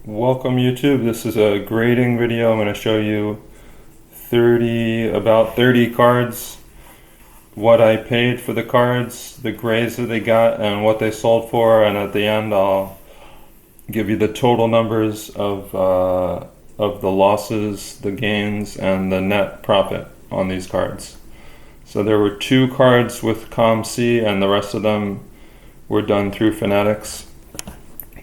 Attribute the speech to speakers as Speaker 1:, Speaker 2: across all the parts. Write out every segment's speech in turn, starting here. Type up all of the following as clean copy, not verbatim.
Speaker 1: Welcome YouTube. This is a grading video. I'm going to show you about 30 cards, what I paid for the cards, the grades that they got, and what they sold for, and at the end I'll give you the total numbers of the losses, the gains, and the net profit on these cards. So there were 2 cards with COMC and the rest of them were done through Fanatics.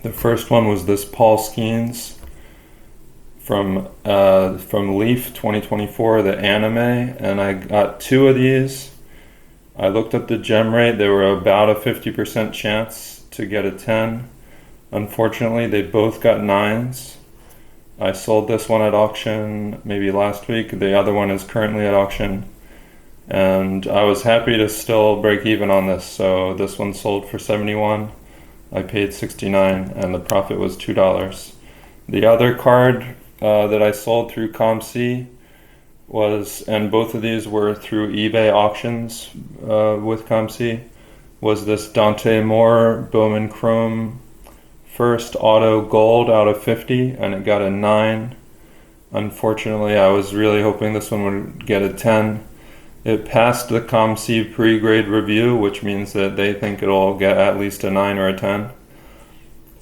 Speaker 1: The first one was this Paul Skenes from Leaf 2024, the anime, and I got 2 of these. I looked up the gem rate. They were about a 50% chance to get a 10. Unfortunately, they both got 9s. I sold this one at auction maybe last week. The other one is currently at auction, and I was happy to still break even on this. So this one sold for 71. I paid 69 and the profit was $2. The other card that I sold through COMC and both of these were through eBay auctions with COMC, was this Dante Moore Bowman Chrome first auto gold out of 50, and it got a 9. Unfortunately, I was really hoping this one would get a 10. It passed the COMC pre-grade review, which means that they think it'll get at least a 9 or a 10.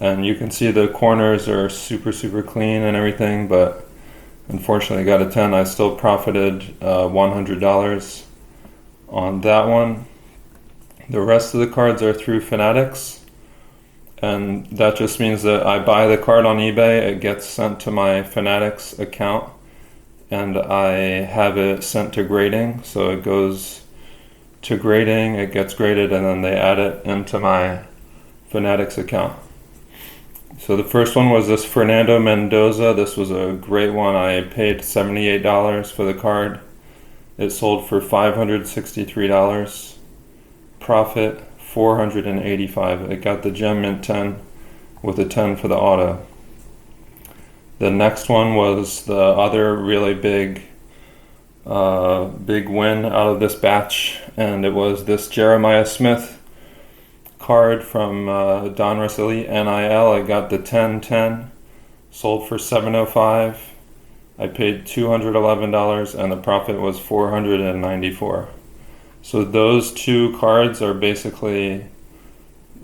Speaker 1: And you can see the corners are super clean and everything, but unfortunately got a 10. I still profited $100 on that one. The rest of the cards are through Fanatics, and that just means that I buy the card on eBay, it gets sent to my Fanatics account, and I have it sent to grading. So it goes to grading, it gets graded, and then they add it into my Fanatics account. So the first one was this Fernando Mendoza. This was a great one. I paid $78 for the card. It sold for $563. Profit $485. It got the gem mint 10 with a 10 for the auto. The next one was the other really big win out of this batch, and it was this Jeremiyah Smith card from Donruss Elite NIL. I got the 10-10, sold for $705. I paid $211 and the profit was $494. So those 2 cards are basically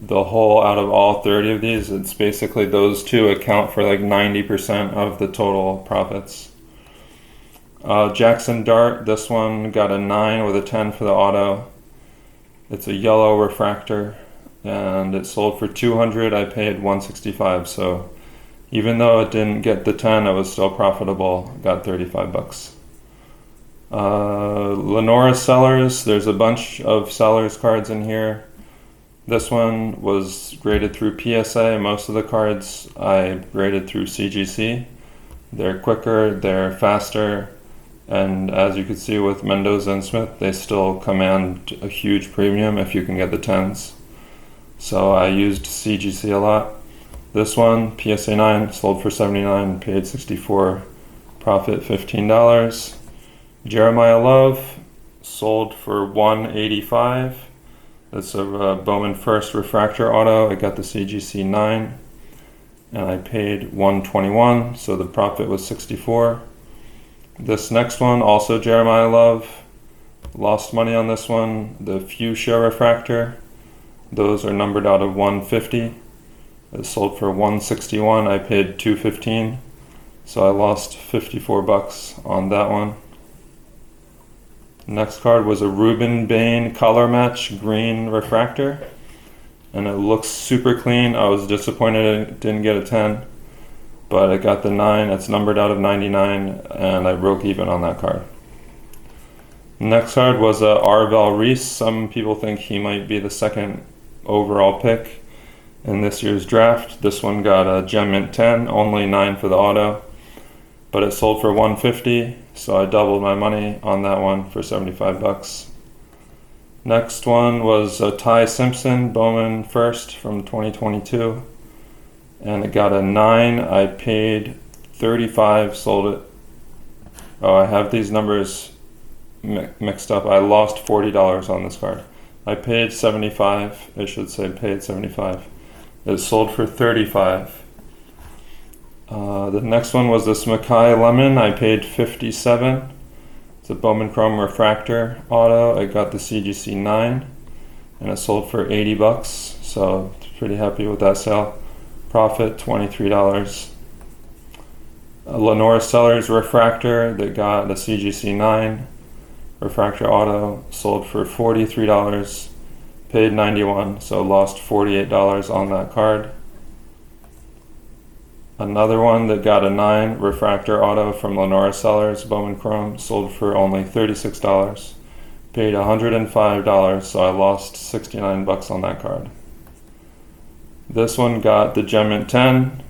Speaker 1: the whole out of all 30 of these. It's basically those 2 account for like 90% of the total profits. Jackson Dart, this one got a 9 with a 10 for the auto. It's a yellow refractor and it sold for $200. I paid $165. So even though it didn't get the 10, it was still profitable. Got $35. Lenora Sellers, there's a bunch of Sellers cards in here. This one was graded through PSA. Most of the cards I graded through CGC. They're quicker, they're faster, and as you can see with Mendoza and Smith, they still command a huge premium if you can get the 10s. So I used CGC a lot. This one, PSA 9, sold for 79, paid 64, profit $15. Jeremiyah Love sold for 185. It's a Bowman First Refractor Auto. I got the CGC 9 and I paid $121, so the profit was 64. This next one, also Jeremiyah Love, lost money on this one. The Fuchsia Refractor, those are numbered out of 150. It sold for 161. I paid 215, so I lost $54 on that one. Next card was a Ruben Bain Color Match Green Refractor, and it looks super clean. I was disappointed it didn't get a 10, but it got the 9. It's numbered out of 99, and I broke even on that card. Next card was a Arvel Reese. Some people think he might be the 2nd overall pick in this year's draft. This one got a gem mint 10, only 9 for the auto, but it sold for 150, so I doubled my money on that one for $75. Next one was a Ty Simpson Bowman First from 2022, and it got a 9. I paid 35, sold it. Oh, I have these numbers mixed up. I lost $40 on this card. I paid 75. It should say paid 75. It sold for 35. The next one was this Mackay Lemon. I paid $57. It's a Bowman Chrome refractor auto. I got the CGC 9 and it sold for $80, so pretty happy with that sale. Profit $23. Lenora Sellers refractor that got the CGC 9 refractor auto, sold for $43, paid $91, so lost $48 on that card. Another one that got a 9 refractor auto from Lenora Sellers, Bowman Chrome, sold for only $36, paid $105, so I lost $69 on that card. This one got the Gem Mint 10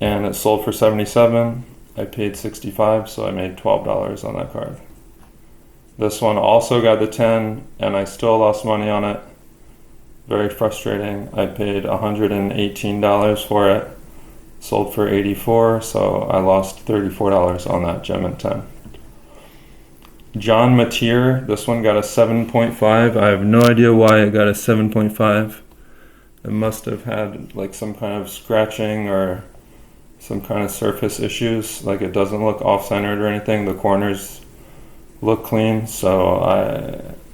Speaker 1: and it sold for $77. I paid $65, so I made $12 on that card. This one also got the 10 and I still lost money on it. Very frustrating. I paid $118 for it. Sold for $84, so I lost $34 on that Gem Mint 10. John Mateer, this one got a 7.5. I have no idea why it got a 7.5. It must have had like some kind of scratching or some kind of surface issues. Like it doesn't look off-centered or anything. The corners look clean, so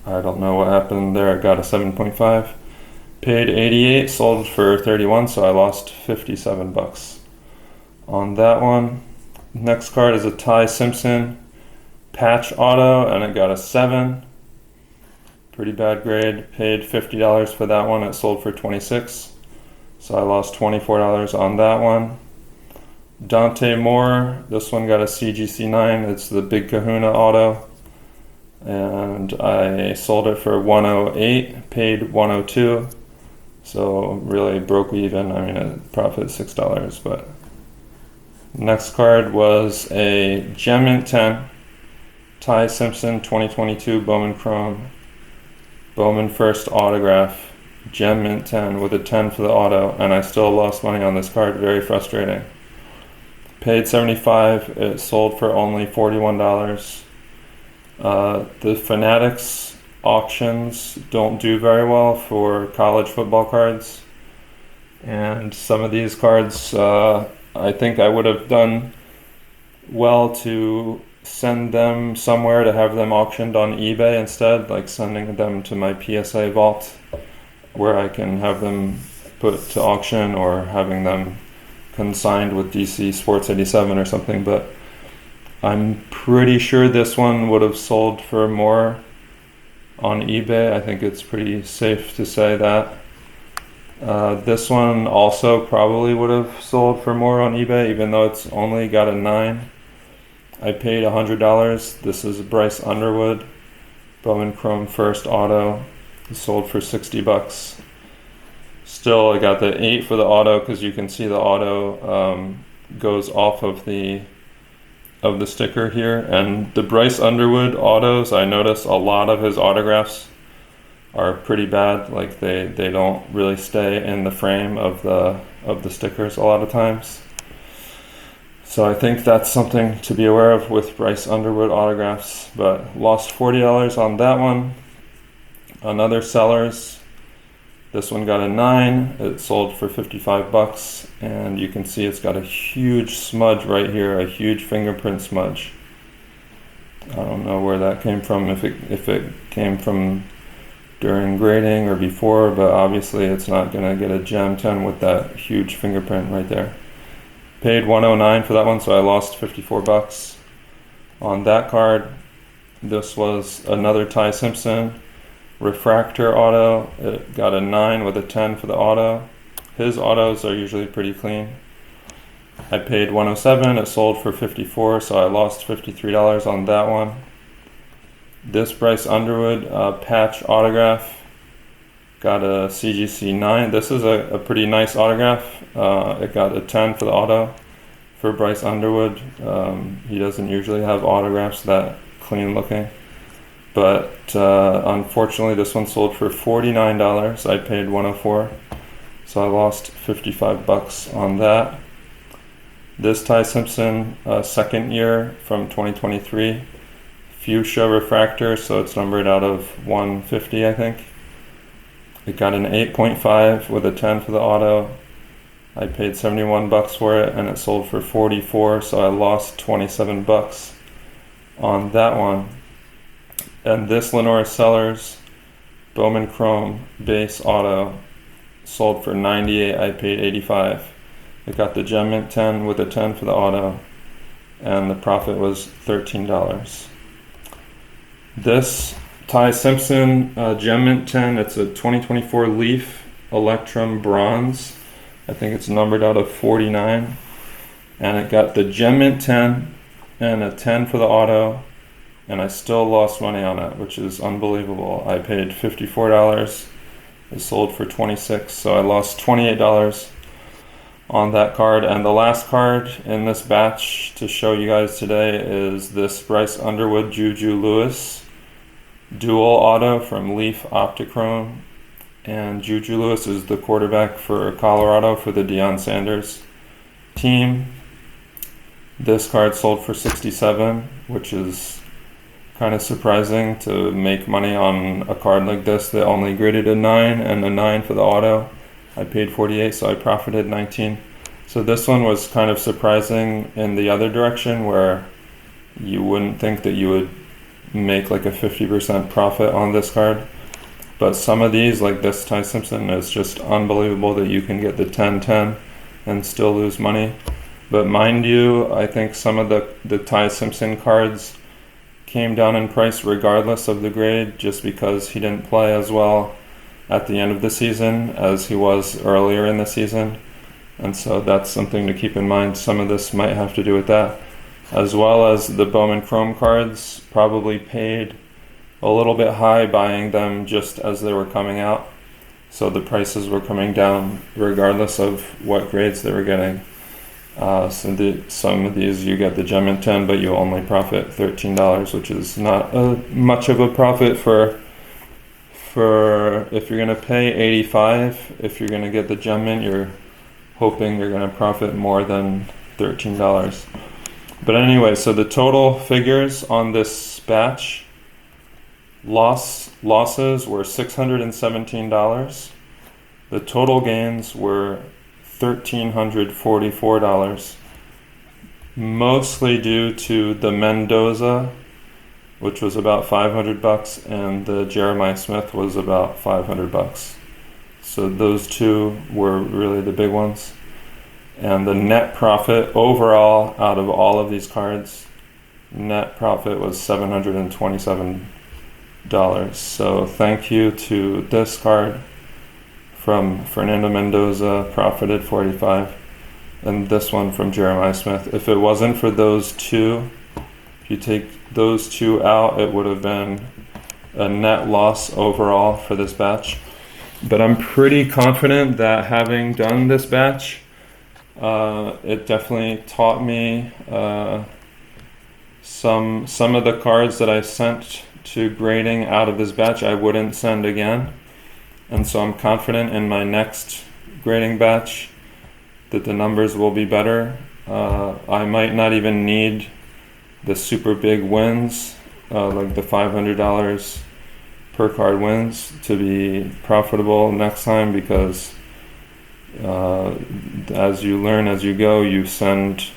Speaker 1: I don't know what happened there. I got a 7.5. Paid $88, sold for $31, so I lost $57 on that one. Next card is a Ty Simpson patch auto, and it got a 7. Pretty bad grade. Paid $50 for that one. It sold for $26, so I lost $24 on that one. Dante Moore, this one got a CGC 9. It's the Big Kahuna auto, and I sold it for $108, paid $102, so really broke even. I mean, a profit $6, but next card was a Gem Mint 10 Ty Simpson 2022 Bowman Chrome Bowman First Autograph Gem Mint 10 with a 10 for the auto, and I still lost money on this card. Very frustrating. Paid $75. It sold for only $41. The Fanatics auctions don't do very well for college football cards, and some of these cards I think I would have done well to send them somewhere to have them auctioned on eBay instead, like sending them to my PSA vault where I can have them put to auction, or having them consigned with DC Sports 87 or something. But I'm pretty sure this one would have sold for more on eBay. I think it's pretty safe to say that. This one also probably would have sold for more on eBay, even though it's only got a 9. I paid $100. This is Bryce Underwood, Bowman Chrome First Auto. It sold for $60. Still, I got the 8 for the auto, because you can see the auto goes off of the sticker here. And the Bryce Underwood autos, I notice a lot of his autographs are pretty bad. Like they don't really stay in the frame of the stickers a lot of times. So I think that's something to be aware of with Bryce Underwood autographs. But lost $40 on that one. Another Sellers, this one got a 9. It sold for $55, and you can see it's got a huge smudge right here, a huge fingerprint smudge. I don't know where that came from, if it came from during grading or before, but obviously it's not going to get a Gem 10 with that huge fingerprint right there. Paid $109 for that one, so I lost $54 on that card. This was another Ty Simpson refractor auto. It got a 9 with a 10 for the auto. His autos are usually pretty clean. I paid $107. It sold for $54, so I lost $53 on that one. This Bryce Underwood patch autograph got a CGC 9. This is a pretty nice autograph. It got a 10 for the auto for Bryce Underwood. He doesn't usually have autographs that clean looking. But unfortunately, this one sold for $49. I paid $104, so I lost $55 on that. This Ty Simpson second year from 2023 fuchsia refractor, so it's numbered out of 150, I think. It got an 8.5 with a 10 for the auto. I paid 71 bucks for it and it sold for 44, so I lost 27 bucks on that one. And this Lenore Sellers Bowman Chrome base auto sold for 98, I paid 85. It got the Gem Mint 10 with a 10 for the auto, and the profit was $13. This Ty Simpson Gem Mint 10, it's a 2024 Leaf Electrum Bronze. I think it's numbered out of 49, and it got the Gem Mint 10 and a 10 for the auto, and I still lost money on it, which is unbelievable. I paid $54. It sold for 26, so I lost $28 on that card. And the last card in this batch to show you guys today is this Bryce Underwood Juju Lewis dual auto from Leaf Optichrome. And Juju Lewis is the quarterback for Colorado for the Deion Sanders team. This card sold for 67, which is kind of surprising to make money on a card like this that only graded a 9 and a 9 for the auto. I paid 48, so I profited 19. So this one was kind of surprising in the other direction, where you wouldn't think that you would make like a 50% profit on this card. But some of these, like this Ty Simpson, is just unbelievable that you can get the 10-10 and still lose money. But mind you, I think some of the Ty Simpson cards came down in price regardless of the grade, just because he didn't play as well at the end of the season as he was earlier in the season. And so that's something to keep in mind. Some of this might have to do with that, as well as the Bowman Chrome cards probably paid a little bit high buying them just as they were coming out, so the prices were coming down regardless of what grades they were getting. Some of these you get the Gem Mint 10, but you only profit $13, which is not much of a profit for if you're going to pay 85. If you're going to get the Gem Mint, you're hoping you're going to profit more than $13. But anyway, so the total figures on this batch: losses were $617. The total gains were $1,344, mostly due to the Mendoza, which was about 500 bucks, and the Jeremiyah Smith was about 500 bucks. So those two were really the big ones. And the net profit overall out of all of these cards, net profit was $727. So thank you to this card from Fernando Mendoza, profited 45, and this one from Jeremiyah Smith. If it wasn't for those two, if you take those two out, it would have been a net loss overall for this batch. But I'm pretty confident that having done this batch, it definitely taught me some of the cards that I sent to grading out of this batch I wouldn't send again. And so I'm confident in my next grading batch that the numbers will be better. I might not even need the super big wins, like the $500 per card wins, to be profitable next time, because as you learn as you go, you send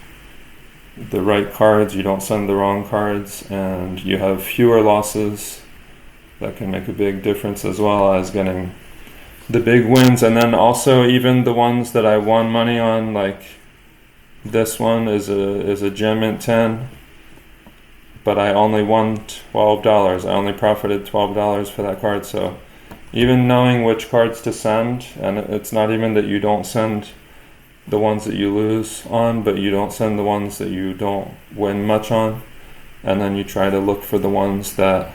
Speaker 1: the right cards, you don't send the wrong cards, and you have fewer losses. That can make a big difference, as well as getting the big wins. And then also even the ones that I won money on, like this one is a Gem Mint 10, but I only won $12. I only profited $12 for that card. So even knowing which cards to send, and it's not even that you don't send the ones that you lose on, but you don't send the ones that you don't win much on, and then you try to look for the ones that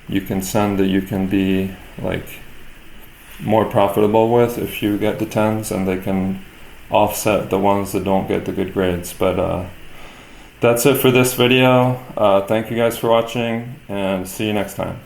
Speaker 1: you can send that you can be like more profitable with if you get the 10s, and they can offset the ones that don't get the good grades. But that's it for this video. Thank you guys for watching, and see you next time.